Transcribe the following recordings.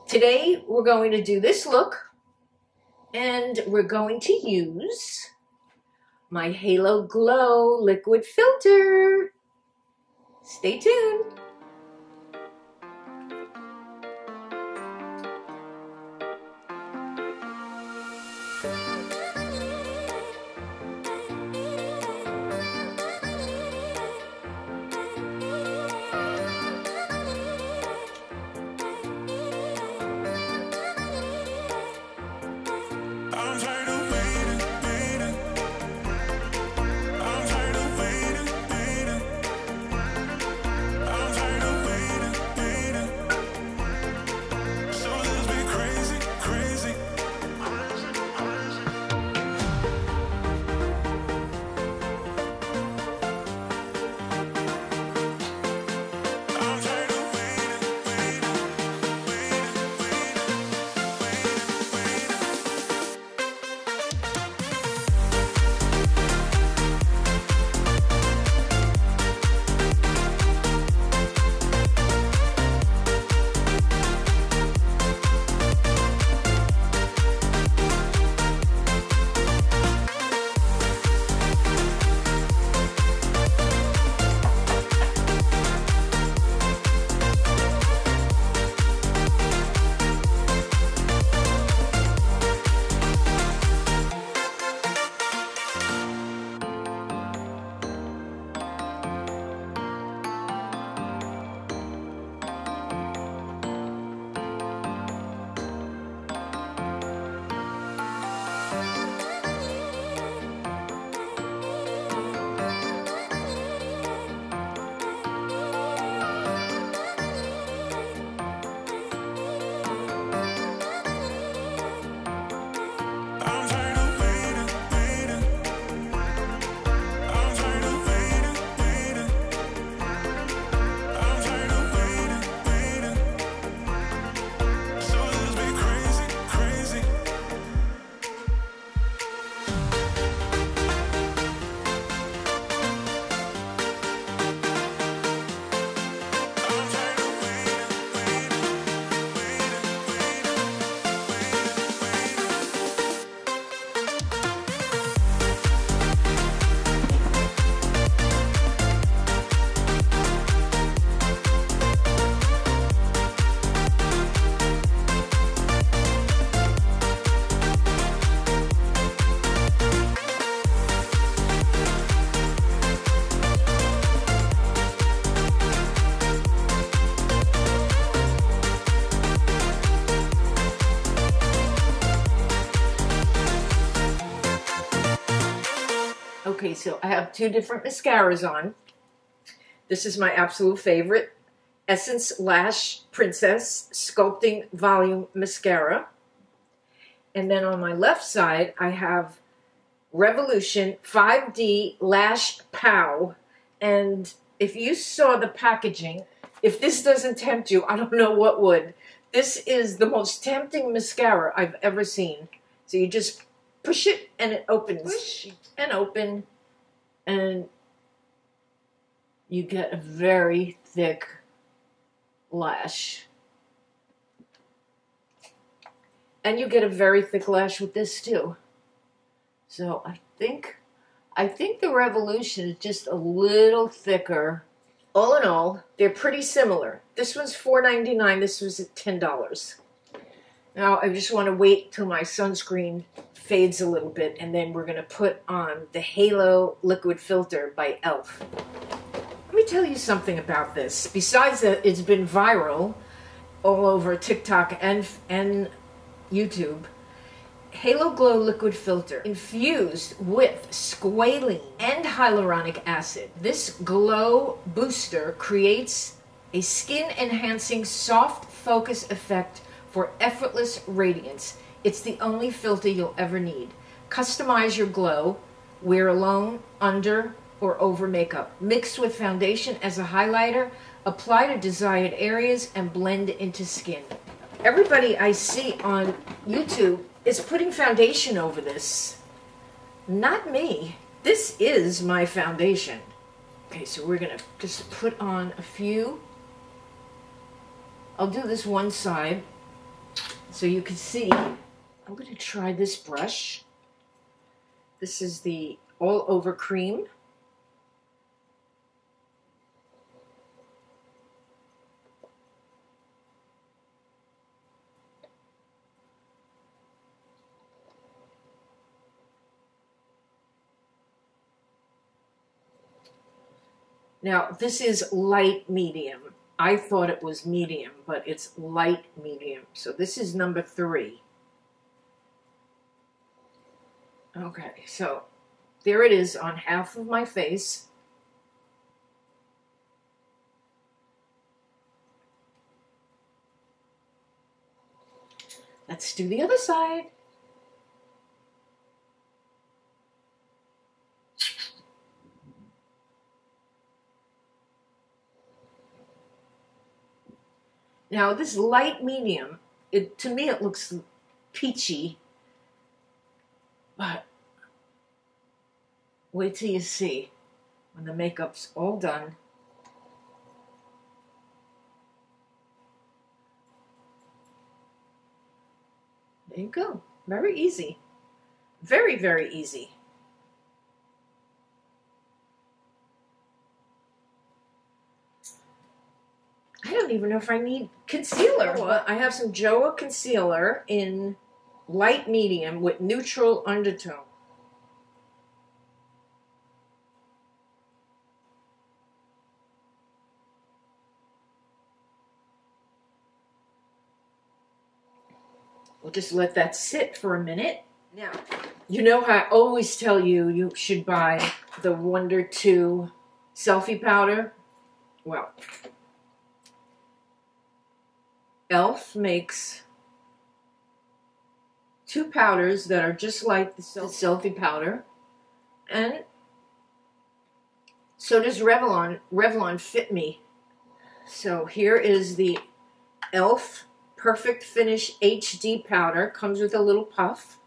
Today we're going to do this look, and we're going to use my Halo Glow liquid filter. Stay tuned. Okay, so I have two different mascaras on. This is my absolute favorite, Essence Lash Princess Sculpting Volume Mascara. And then on my left side, I have Revolution 5D Lash Pow. And if you saw the packaging, if this doesn't tempt you, I don't know what would. This is the most tempting mascara I've ever seen. So you just push it and it opens. Push and open. And you get a very thick lash. And you get a very thick lash with this too. So I think the Revolution is just a little thicker. All in all, they're pretty similar. This one's $4.99, this was at $10. Now I just want to wait till my sunscreen fades a little bit, and then we're going to put on the Halo Liquid Filter by E.L.F. Let me tell you something about this. Besides that it's been viral all over TikTok and YouTube, Halo Glow Liquid Filter infused with squalene and hyaluronic acid. This glow booster creates a skin-enhancing soft focus effect for effortless radiance. It's the only filter you'll ever need. Customize your glow. Wear alone, under, or over makeup. Mix with foundation as a highlighter. Apply to desired areas and blend into skin. Everybody I see on YouTube is putting foundation over this. Not me. This is my foundation. Okay, so we're gonna just put on a few. I'll do this one side. So you can see, I'm going to try this brush. This is the All Over Cream. Now, this is light medium. I thought it was medium, but it's light medium. So this is number 3. Okay, so there it is on half of my face. Let's do the other side. Now this light medium, to me it looks peachy, but wait till you see when the makeup's all done. There you go. Very easy. Very, very easy. I don't even know if I need concealer. Well, I have some JOAH concealer in light medium with neutral undertone. We'll just let that sit for a minute. Now, you know how I always tell you you should buy the Wonder 2 selfie powder? Well, E.L.F. makes 2 powders that are just like the selfie powder, and so does Revlon. Revlon fit me. So here is the E.L.F. Perfect Finish HD powder. Comes with a little puff.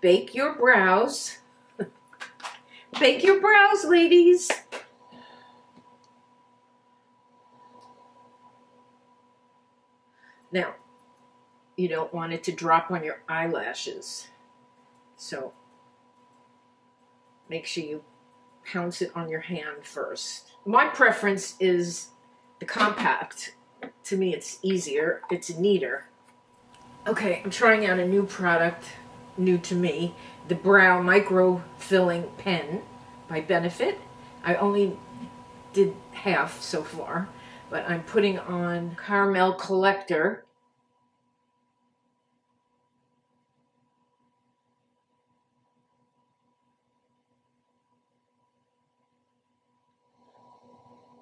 Bake your brows. Bake your brows, ladies. Now, you don't want it to drop on your eyelashes. So make sure you pounce it on your hand first. My preference is the compact. To me, it's easier. It's neater. Okay, I'm trying out a new product, new to me, the Brow Micro-Filling Pen by Benefit. I only did half so far, but I'm putting on Caramel Collector.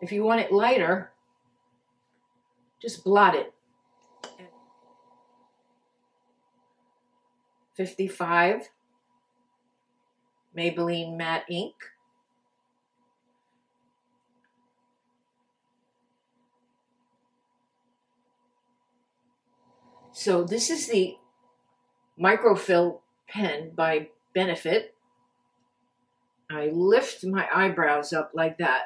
If you want it lighter, just blot it. 55 Maybelline Matte Ink. So this is the Microfill pen by Benefit. I lift my eyebrows up like that.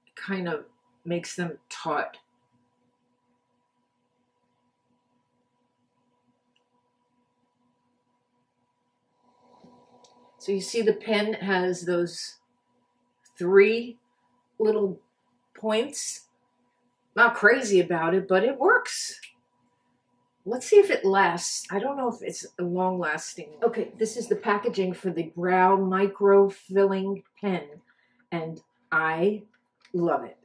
It kind of makes them taut. So you see the pen has those 3 little points. Not crazy about it, but it works. Let's see if it lasts. I don't know if it's long lasting. Okay, this is the packaging for the Brow Micro-Filling Pen, and I love it.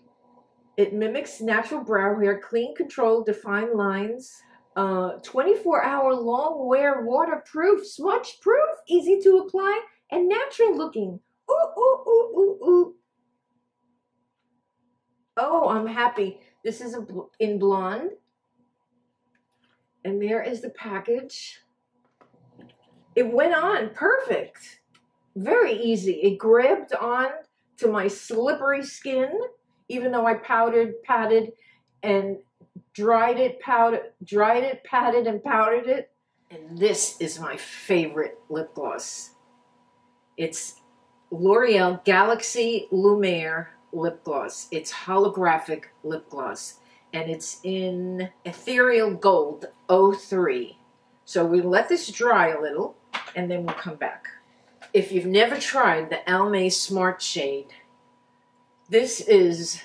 It mimics natural brow hair, clean, controlled, defined lines. 24-hour long wear, waterproof, smudge proof, easy to apply, and natural looking. Ooh, ooh, ooh, ooh, ooh. Oh, I'm happy. This is in blonde. And there is the package. It went on perfect. Very easy. It grabbed on to my slippery skin, even though I powdered, patted, and dried it, patted, and powdered it. And this is my favorite lip gloss. It's L'Oreal Galaxy Lumiere lip gloss. It's holographic lip gloss. And it's in Ethereal Gold 03. So we let this dry a little, and then we'll come back. If you've never tried the ALMAY Smart Shade, this is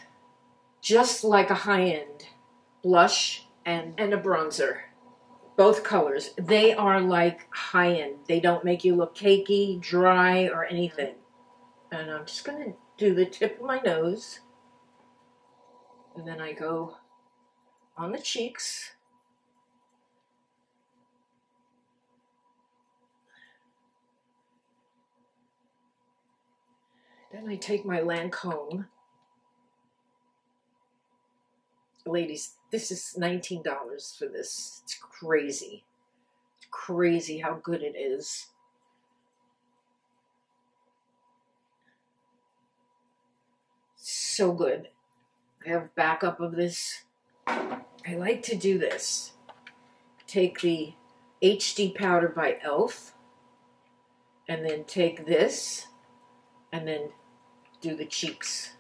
just like a high-end blush and a bronzer. Both colors. They are like high-end. They don't make you look cakey, dry, or anything. And I'm just going to do the tip of my nose. And then I go on the cheeks. Then I take my Lancome. Ladies, this is $19 for this. It's crazy. It's crazy how good it is. So good. I have backup of this. I like to do this. Take the HD powder by E.L.F. and then take this and then do the cheeks.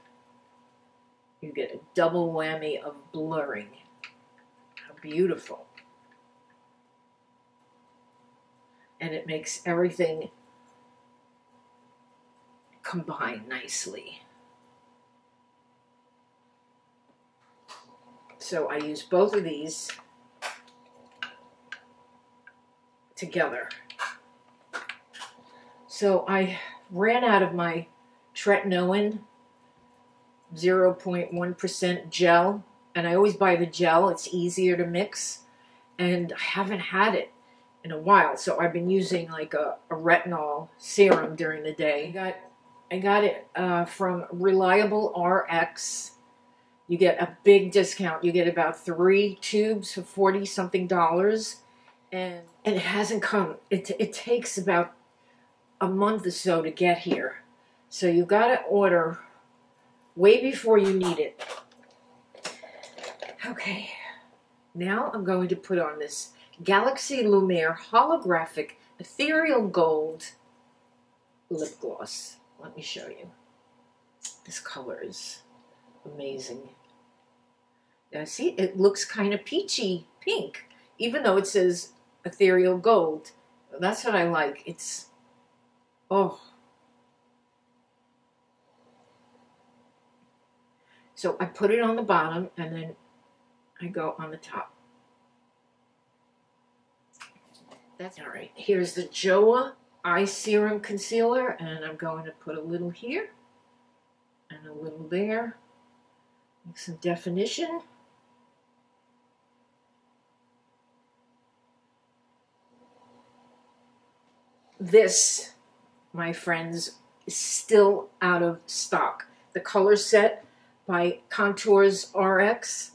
You get a double whammy of blurring. How beautiful. And it makes everything combine nicely. So I use both of these together. So I ran out of my tretinoin 0.1% gel, and I always buy the gel. It's easier to mix, and I haven't had it in a while, so I've been using like a retinol serum during the day. I got it from Reliable RX. You get a big discount. You get about 3 tubes for $40-something, and it hasn't come. It takes about a month or so to get here, so you got to order way before you need it. Okay, now I'm going to put on this Galaxy Lumiere Holographic Ethereal Gold lip gloss. Let me show you. This color is amazing. Now see, it looks kind of peachy pink, even though it says Ethereal Gold. That's what I like. It's, oh. So I put it on the bottom, and then I go on the top. That's all right. Here's the JOAH Eye Serum Concealer, and I'm going to put a little here and a little there. Make some definition. This, my friends, is still out of stock. The color set by Contours RX.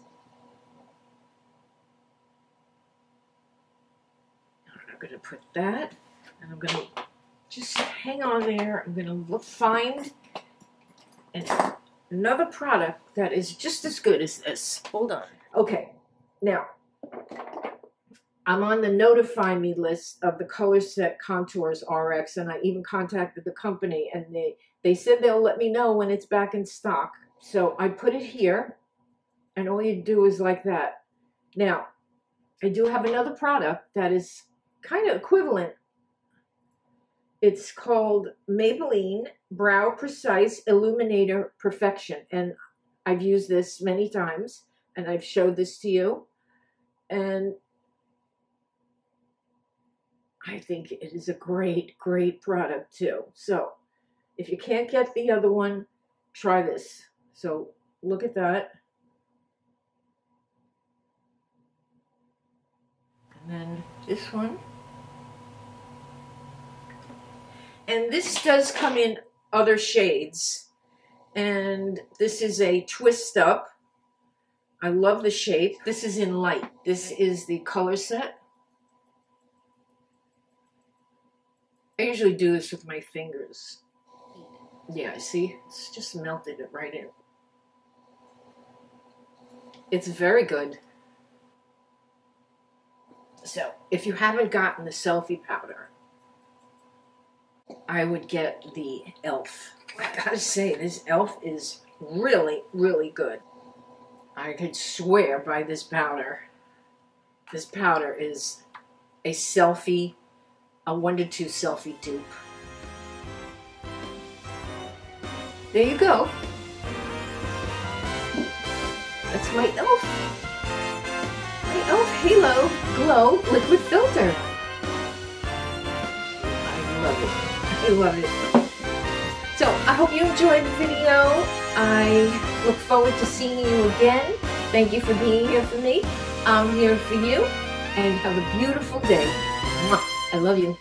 I'm going to put that, and I'm going to just hang on there. I'm going to find another product that is just as good as this. Hold on. Okay, now, I'm on the notify me list of the color set Contours RX, and I even contacted the company, and they said they'll let me know when it's back in stock. So I put it here, and all you do is like that. Now, I do have another product that is kind of equivalent. It's called Maybelline Brow Precise Illuminator Perfection, and I've used this many times, and I've showed this to you, and I think it is a great, great product too. So if you can't get the other one, try this. So look at that. And then this one. And this does come in other shades. And this is a twist up. I love the shape. This is in light. This is the color set. I usually do this with my fingers. Yeah, see? It's just melted it right in. It's very good. So if you haven't gotten the selfie powder, I would get the E.L.F. I gotta say, this E.L.F. is really, really good. I could swear by this powder. This powder is a selfie, a 1 to 2 selfie dupe. There you go. That's my E.L.F. My E.L.F. Halo Glow Liquid Filter. I love it. I love it. So, I hope you enjoyed the video. I look forward to seeing you again. Thank you for being here for me. I'm here for you. And have a beautiful day. I love you.